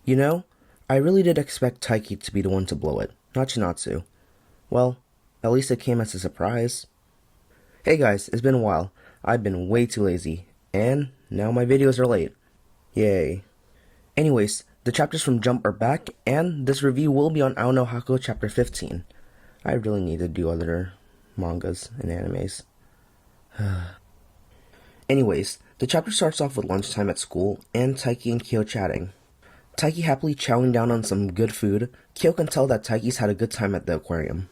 You know, I really did expect Taiki to be the one to blow it, not Chinatsu. Well, at least it came as a surprise. Hey guys, it's been a while. I've been way too lazy, and now my videos are late. Yay. Anyways, the chapters from Jump are back, and this review will be on Ao no Hako chapter 15. I really need to do other mangas and animes. Anyways, the chapter starts off with lunchtime at school, and Taiki and Kyo chatting. Taiki happily chowing down on some good food. Kyo can tell that Taiki's had a good time at the aquarium.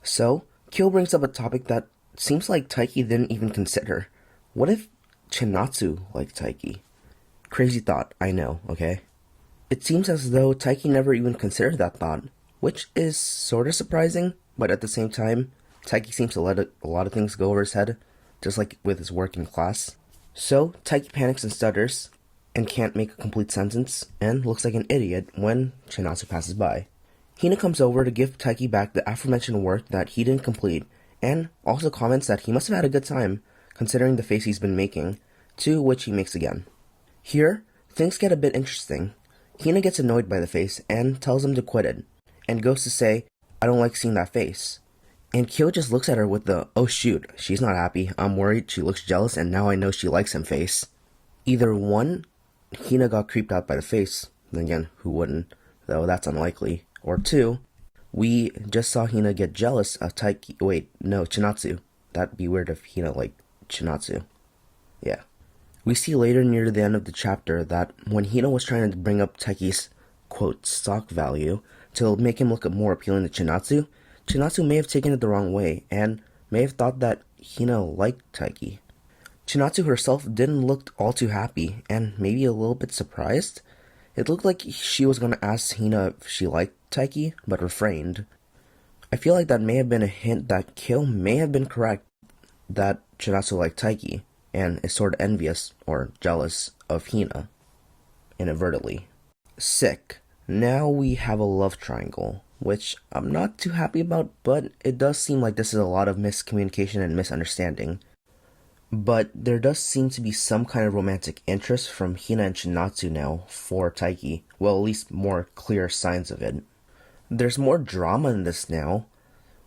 So, Kyo brings up a topic that seems like Taiki didn't even consider. What if Chinatsu liked Taiki? Crazy thought, I know, okay? It seems as though Taiki never even considered that thought, which is sorta surprising, but at the same time, Taiki seems to let a lot of things go over his head, just like with his work in class. So, Taiki panics and stutters, and can't make a complete sentence, and looks like an idiot when Chinatsu passes by. Hina comes over to give Taiki back the aforementioned work that he didn't complete, and also comments that he must have had a good time, considering the face he's been making, to which he makes again. Here, things get a bit interesting. Hina gets annoyed by the face, and tells him to quit it, and goes to say, I don't like seeing that face. And Kyo just looks at her with the, oh shoot, she's not happy, I'm worried, she looks jealous, and now I know she likes him face. Either one, Hina got creeped out by the face, then again, who wouldn't, though that's unlikely. Or two, we just saw Hina get jealous of Chinatsu. That'd be weird if Hina liked Chinatsu. Yeah. We see later near the end of the chapter that when Hina was trying to bring up Taiki's, quote, stock value to make him look more appealing to Chinatsu, Chinatsu may have taken it the wrong way and may have thought that Hina liked Taiki. Chinatsu herself didn't look all too happy and maybe a little bit surprised. It looked like she was going to ask Hina if she liked Taiki, but refrained. I feel like that may have been a hint that Kyo may have been correct that Chinatsu liked Taiki, and is sort of envious or jealous of Hina, inadvertently. Sick. Now we have a love triangle, which I'm not too happy about, but it does seem like this is a lot of miscommunication and misunderstanding. But there does seem to be some kind of romantic interest from Hina and Chinatsu now for Taiki, well, at least more clear signs of it. There's more drama in this now,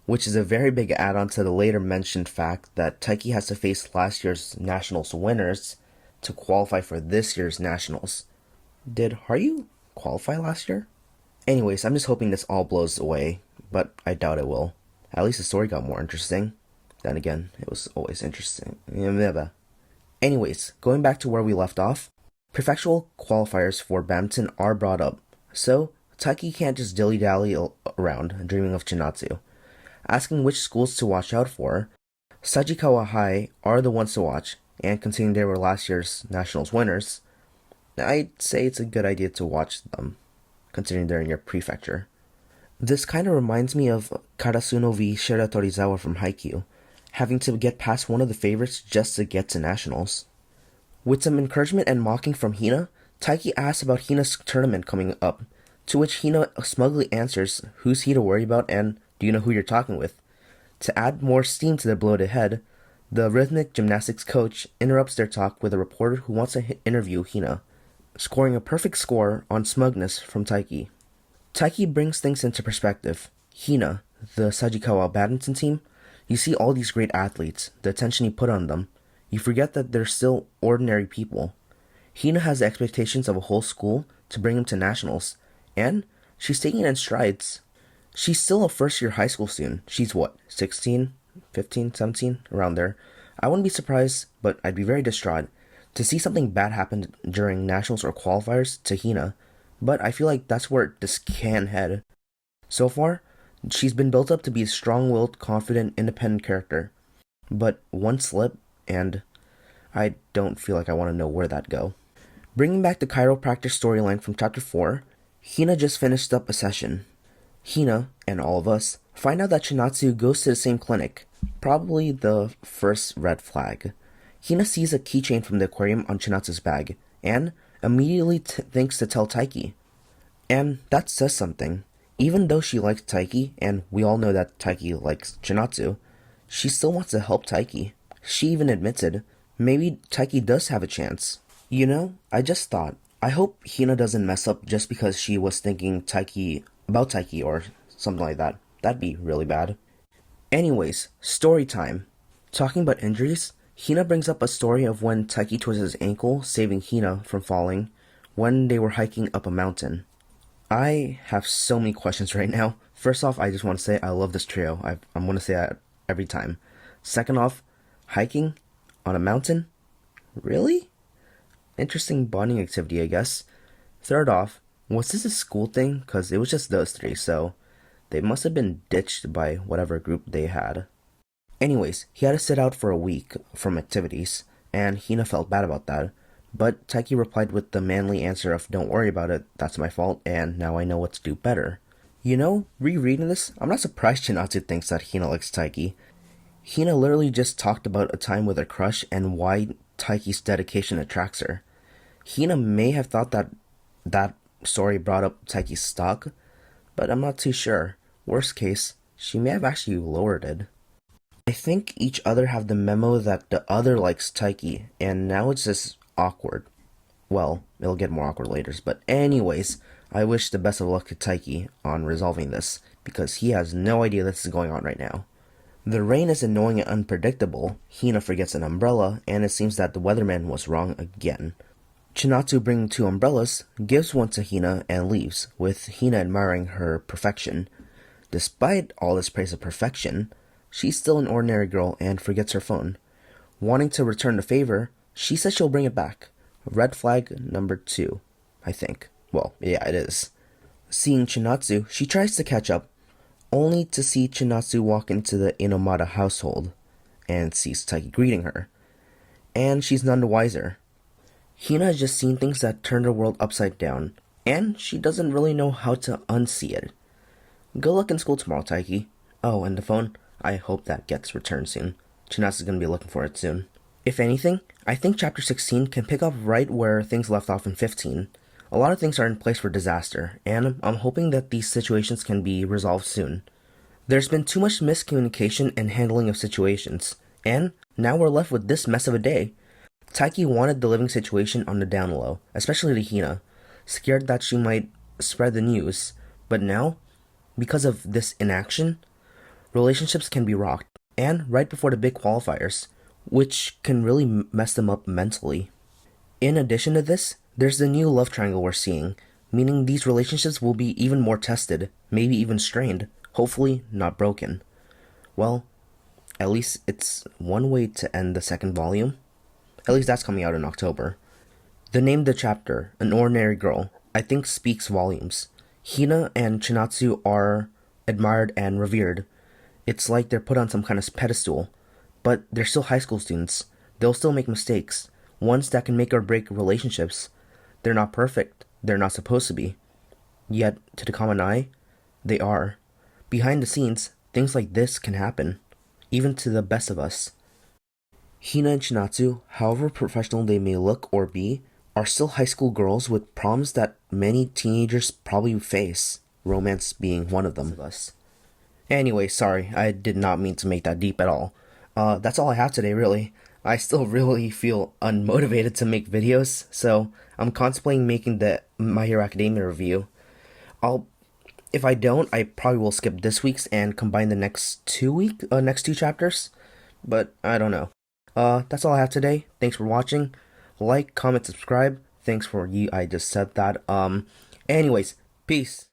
which is a very big add-on to the later mentioned fact that Taiki has to face last year's Nationals winners to qualify for this year's Nationals. Did Haryu qualify last year? Anyways, I'm just hoping this all blows away, but I doubt it will. At least the story got more interesting. Then again, it was always interesting. Anyways, going back to where we left off, professional qualifiers for badminton are brought up, so Taiki can't just dilly-dally around dreaming of Chinatsu. Asking which schools to watch out for, Eimei High are the ones to watch, and considering they were last year's Nationals winners, I'd say it's a good idea to watch them, considering they're in your prefecture. This kind of reminds me of Karasuno v Shira Torizawa from Haikyuu, having to get past one of the favorites just to get to Nationals. With some encouragement and mocking from Hina, Taiki asks about Hina's tournament coming up, to which Hina smugly answers, who's he to worry about and do you know who you're talking with? To add more steam to their bloated head, the rhythmic gymnastics coach interrupts their talk with a reporter who wants to interview Hina, scoring a perfect score on smugness from Taiki. Taiki brings things into perspective. Hina, the Sagikawa badminton team, you see all these great athletes, the attention you put on them. You forget that they're still ordinary people. Hina has the expectations of a whole school to bring them to Nationals, and she's taking it in strides. She's still a first-year high school student. She's what, 16, 15, 17, around there. I wouldn't be surprised, but I'd be very distraught to see something bad happen during Nationals or qualifiers to Hina, but I feel like that's where this can head. So far, she's been built up to be a strong-willed, confident, independent character. But one slip, and I don't feel like I want to know where that'd go. Bringing back the chiropractor storyline from chapter 4, Hina just finished up a session. Hina, and all of us, find out that Chinatsu goes to the same clinic, probably the first red flag. Hina sees a keychain from the aquarium on Chinatsu's bag, and immediately thinks to tell Taiki. And that says something. Even though she likes Taiki, and we all know that Taiki likes Chinatsu, she still wants to help Taiki. She even admits it. Maybe Taiki does have a chance. You know, I just thought, I hope Hina doesn't mess up just because she was thinking about Taiki or something like that. That'd be really bad. Anyways, story time. Talking about injuries, Hina brings up a story of when Taiki twisted his ankle, saving Hina from falling when they were hiking up a mountain. I have so many questions right now. First off, I just want to say I love this trio. I'm going to say that every time. Second off, hiking on a mountain? Really? Interesting bonding activity, I guess. Third off, was this a school thing? Because it was just those three, so they must have been ditched by whatever group they had. Anyways, he had to sit out for a week from activities, and Hina felt bad about that. But Taiki replied with the manly answer of, "Don't worry about it, that's my fault, and now I know what to do better." You know, rereading this, I'm not surprised Chinatsu thinks that Hina likes Taiki. Hina literally just talked about a time with her crush and why Taiki's dedication attracts her. Hina may have thought that story brought up Taiki's stock, but I'm not too sure. Worst case, she may have actually lowered it. I think each other have the memo that the other likes Taiki, and now it's just awkward. Well, it'll get more awkward later, but anyways, I wish the best of luck to Taiki on resolving this, because he has no idea this is going on right now. The rain is annoying and unpredictable. Hina forgets an umbrella, and it seems that the weatherman was wrong again. Chinatsu, bringing 2 umbrellas, gives one to Hina and leaves, with Hina admiring her perfection. Despite all this praise of perfection, she's still an ordinary girl and forgets her phone. Wanting to return the favor, she says she'll bring it back. Red flag number 2, I think. Well, yeah, it is. Seeing Chinatsu, she tries to catch up, only to see Chinatsu walk into the Inomata household and sees Taiki greeting her. And she's none the wiser. Hina has just seen things that turned her world upside down, and she doesn't really know how to unsee it. Good luck in school tomorrow, Taiki. Oh, and the phone? I hope that gets returned soon. Chinatsu's gonna be looking for it soon. If anything, I think chapter 16 can pick up right where things left off in 15. A lot of things are in place for disaster, and I'm hoping that these situations can be resolved soon. There's been too much miscommunication and handling of situations, and now we're left with this mess of a day. Taiki wanted the living situation on the down low, especially to Hina, scared that she might spread the news, but now, because of this inaction, relationships can be rocked, and right before the big qualifiers, which can really mess them up mentally. In addition to this, there's the new love triangle we're seeing, meaning these relationships will be even more tested, maybe even strained, hopefully not broken. Well, at least it's one way to end the second volume. At least that's coming out in October. The name of the chapter, An Ordinary Girl, I think speaks volumes. Hina and Chinatsu are admired and revered. It's like they're put on some kind of pedestal, but they're still high school students. They'll still make mistakes, ones that can make or break relationships. They're not perfect. They're not supposed to be. Yet, to the common eye, they are. Behind the scenes, things like this can happen, even to the best of us. Hina and Chinatsu, however professional they may look or be, are still high school girls with problems that many teenagers probably face, romance being one of them. Anyway, sorry, I did not mean to make that deep at all. That's all I have today, really. I still really feel unmotivated to make videos, so I'm contemplating making the My Hero Academia review. If I don't, I probably will skip this week's and combine the next two chapters, but I don't know. That's all I have today. Thanks for watching. Like, comment, subscribe. Thanks for I just said that. Anyways, peace.